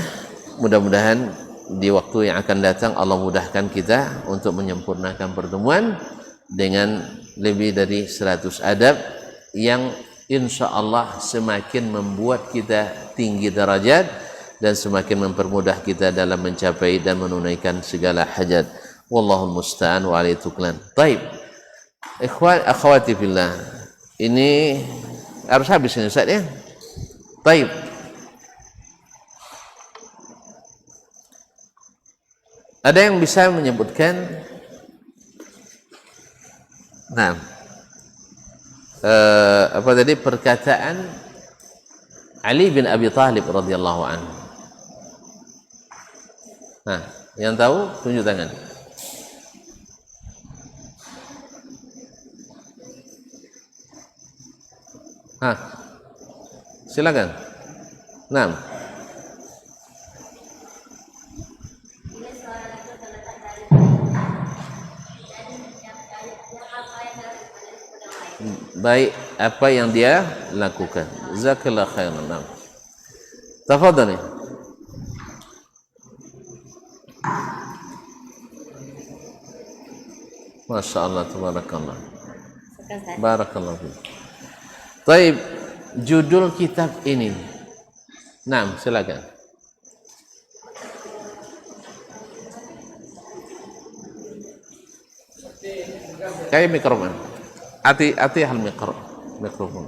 Mudah-mudahan di waktu yang akan datang Allah mudahkan kita untuk menyempurnakan pertemuan dengan lebih dari 100 adab yang insya Allah semakin membuat kita tinggi derajat dan semakin mempermudah kita dalam mencapai dan menunaikan segala hajat. Wallahul musta'an wa alaihi tuklan. Taib. Ikhwan akhwati fillah. Ini harus habis ini Ustaz ya. Taib. Ada yang bisa menyebutkan apa tadi perkataan Ali bin Abi Thalib radhiyallahu anhu? Yang tahu tunjuk tangan. Silakan. Baik apa yang dia lakukan. Jazakallahu khairan. Tafadhali. Masya Allah, tabarakallah. Barakallahu fiik. Taib, judul kitab ini. Silakan. Kayak mikrofon. Ati hal mikrofon.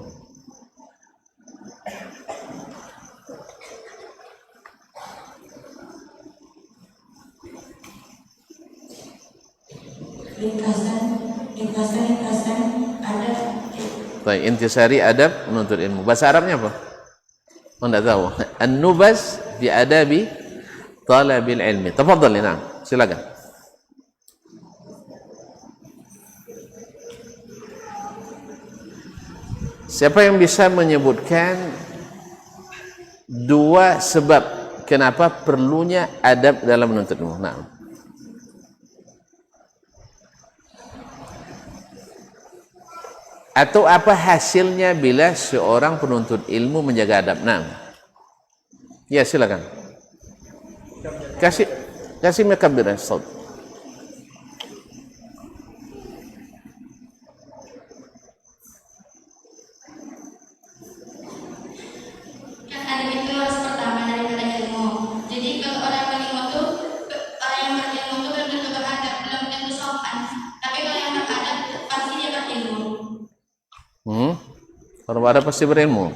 Baik, intisari adab menuntut ilmu. Bahasa Arabnya apa? Enggak tahu. An-nubaz fi adabi talabil ilmi. Tafadhal, silakan. Siapa yang bisa menyebutkan 2 sebab kenapa perlunya adab dalam menuntut ilmu? Atau apa hasilnya bila seorang penuntut ilmu menjaga adab? Ya, silakan. Kasih makabir saud. Orang ada pasti berilmu.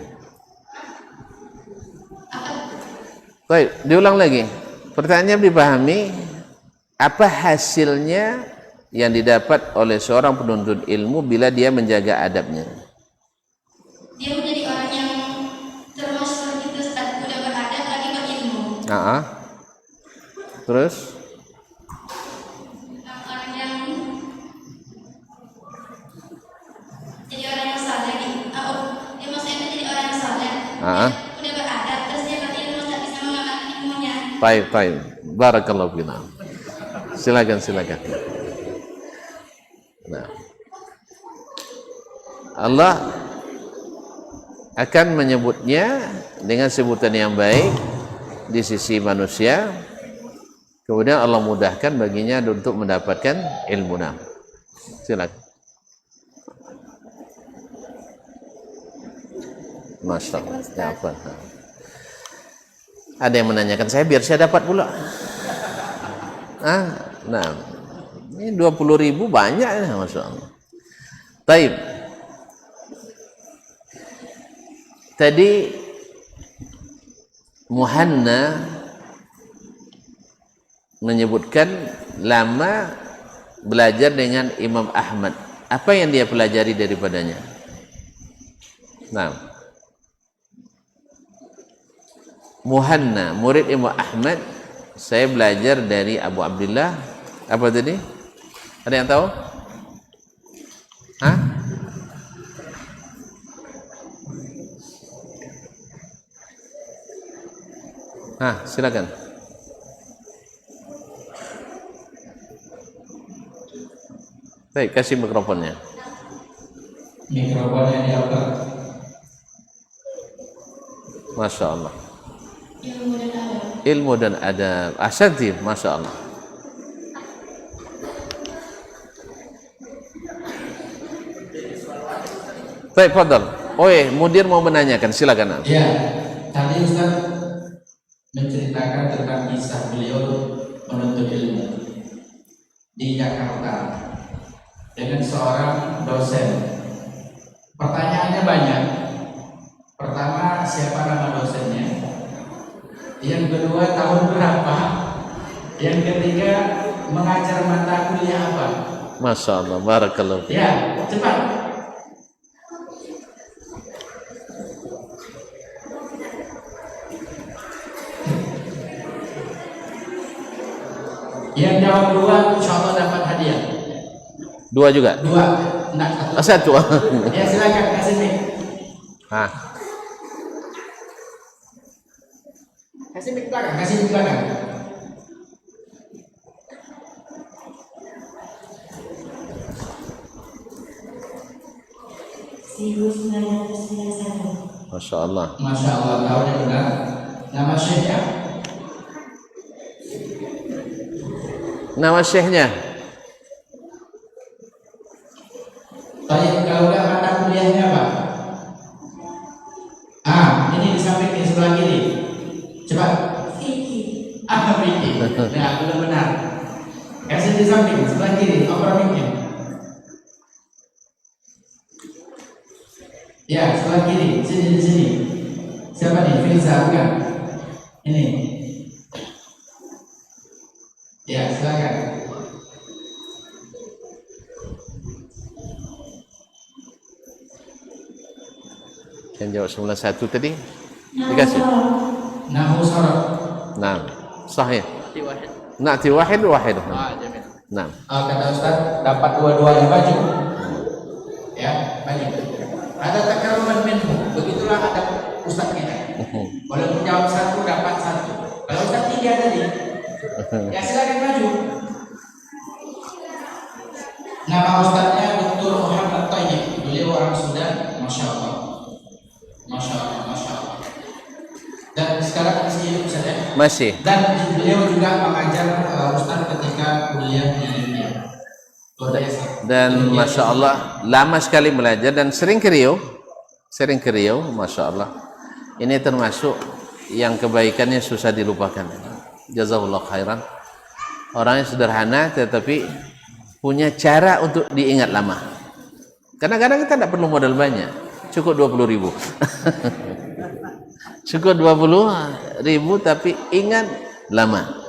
Baik, diulang lagi. Pertanyaannya dipahami, apa hasilnya yang didapat oleh seorang penuntut ilmu bila dia menjaga adabnya? Dia menjadi orang yang termasuk itu udah beradab lagi berilmu. Terus? Orang yang jadi orang yang saleh. Dia maksudnya jadi orang yang saleh. Udah beradab, terus dia berarti bisa mengamalkan ilmunya. Baik. Barakallahu fiikum. Silakan. Allah akan menyebutnya dengan sebutan yang baik di sisi manusia. Kemudian Allah mudahkan baginya untuk mendapatkan ilmu. Silakan. Masya Allah. Ya, apa? Ada yang menanyakan saya biar saya dapat pula. Nah, ini 20.000 banyak ya, Masya Allah. Taib. Tadi Muhanna menyebutkan lama belajar dengan Imam Ahmad. Apa yang dia pelajari daripadanya? Nah, Muhanna, murid Imam Ahmad, saya belajar dari Abu Abdullah. Apa tadi? Ada yang tahu? Hah? Silakan. Baik, kasih mikrofonnya. Mikrofonnya diangkat. Masya Allah. Ilmu dan adab. Ilmu dan adab. Ahsanti, Masya Allah. Baik, fadal. Oh mudir mau menanyakan, silakan. Ya, tadi Ustaz menceritakan tentang kisah beliau menuntut ilmu di Jakarta dengan seorang dosen. Pertanyaannya banyak. Pertama, siapa nama dosennya? Yang kedua, tahun berapa? Yang ketiga, mengajar mata kuliah apa? Masya Allah, barakallahu. Ya, cepat. Yang jawab dua, insya Allah dapat hadiah. Dua juga? Dua, enggak satu. Satu. Ya silakan kasih mic. Kasih mic belakang, kasih mic belakang. Masya Allah. Masya Allah, tahunnya benar. Nama syekhnya? Nama syekhnya? Baik, kalau enggak mata kuliahnya apa? Ini di samping di sebelah kiri. Cepat. Fikih. Fikih. Nah, belum benar. Kasih di samping sebelah kiri, oper mic-nya. Ya, sebelah kiri, sini di sini. Siapa nih? Firza bukan? Ini. Ya, silakan. Yang jawab semula satu tadi dikasih. Nahu sorot. Nah, sahih. Na'ti wahid. Jamil. Nah. Kata Ustaz, dapat dua-duanya baju. Ya, baju. Ada takaruman minhu. Begitulah ada Ustaz kita. Walaupun jawab satu, dapat satu. Kalau Ustaz tiga tadi, ya silakan maju. Nama Ustaznya Dr. Muhammad Tayyib. Beliau orang Sudan, Masya Allah. Masya Allah, Masya Allah. Dan sekarang masih hidup Ustaz ya? Masih. Dan beliau juga mengajar Ustaz ketika kuliah di India. Dan Masya Allah lama sekali belajar dan sering ke Riau, Masya Allah. Ini termasuk yang kebaikannya susah dilupakan. Jazakallah khairan. Orangnya sederhana tetapi punya cara untuk diingat lama. Kadang-kadang kita tidak perlu modal banyak, cukup 20.000. Cukup 20.000 tapi ingat lama.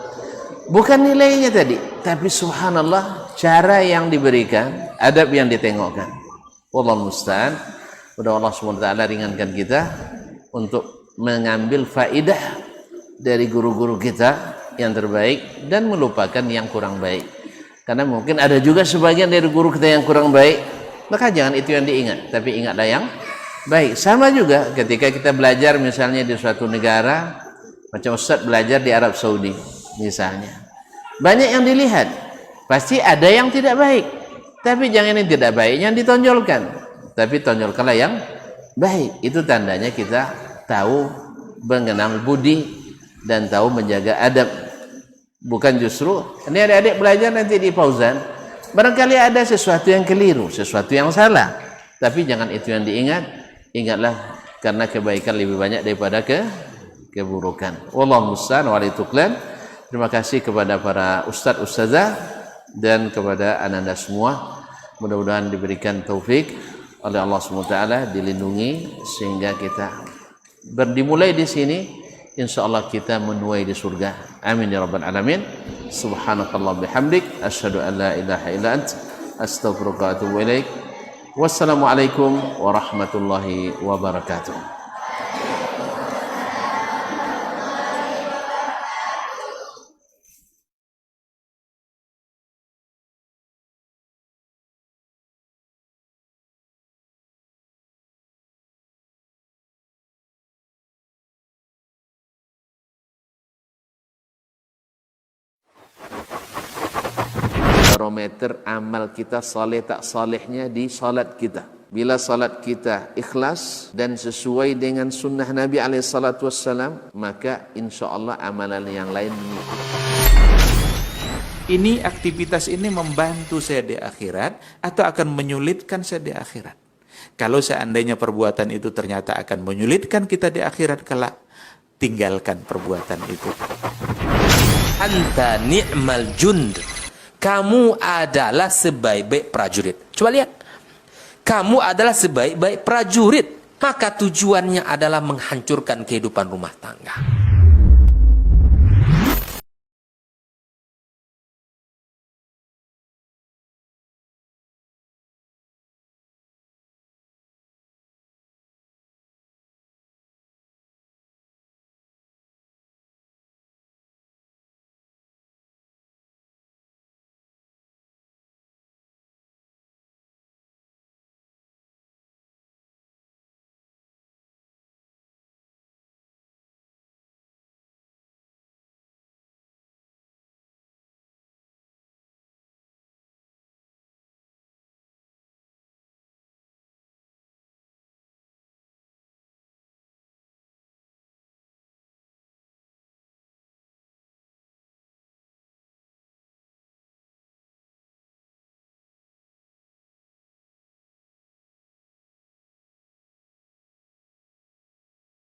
Bukan nilainya tadi, tapi subhanallah cara yang diberikan, adab yang ditengokkan. Wallahu musta'an. Mudah Allah SWT ringankan kita untuk mengambil faidah dari guru-guru kita yang terbaik dan melupakan yang kurang baik. Karena mungkin ada juga sebagian dari guru kita yang kurang baik, maka jangan itu yang diingat, tapi ingatlah yang baik. Sama juga ketika kita belajar misalnya di suatu negara, macam Ustaz belajar di Arab Saudi misalnya. Banyak yang dilihat, pasti ada yang tidak baik. Tapi jangan yang tidak baik yang ditonjolkan, tapi tonjolkanlah yang baik. Itu tandanya kita tahu mengenal budi dan tahu menjaga adab. Bukan justru ini adik-adik belajar nanti di Fauzan, barangkali ada sesuatu yang keliru, sesuatu yang salah, tapi jangan itu yang diingat. Ingatlah karena kebaikan lebih banyak daripada keburukan. Wallahu musta'an wa alihi tuklan. Terima kasih kepada para ustadz ustazah dan kepada ananda semua. Mudah-mudahan diberikan taufik oleh Allah SWT, dilindungi sehingga kita berdimulai di sini, insya Allah kita menuai di surga. Amin ya rabbal alamin. Subhanakallah bihamdik, asyhadu an la ilaha illa ant, astaghfiruka wa atubu ilaik. Wassalamualaikum warahmatullahi wabarakatuh. Barometer amal kita saleh tak salehnya di salat kita. Bila salat kita ikhlas dan sesuai dengan sunnah Nabi SAW, maka insya Allah amalan yang lain mengikut. Ini aktivitas ini membantu saya di akhirat atau akan menyulitkan saya di akhirat? Kalau seandainya perbuatan itu ternyata akan menyulitkan kita di akhirat kelak, tinggalkan perbuatan itu. Anta ni'mal jund. Kamu adalah sebaik-baik prajurit. Coba lihat. Kamu adalah sebaik-baik prajurit. Maka tujuannya adalah menghancurkan kehidupan rumah tangga.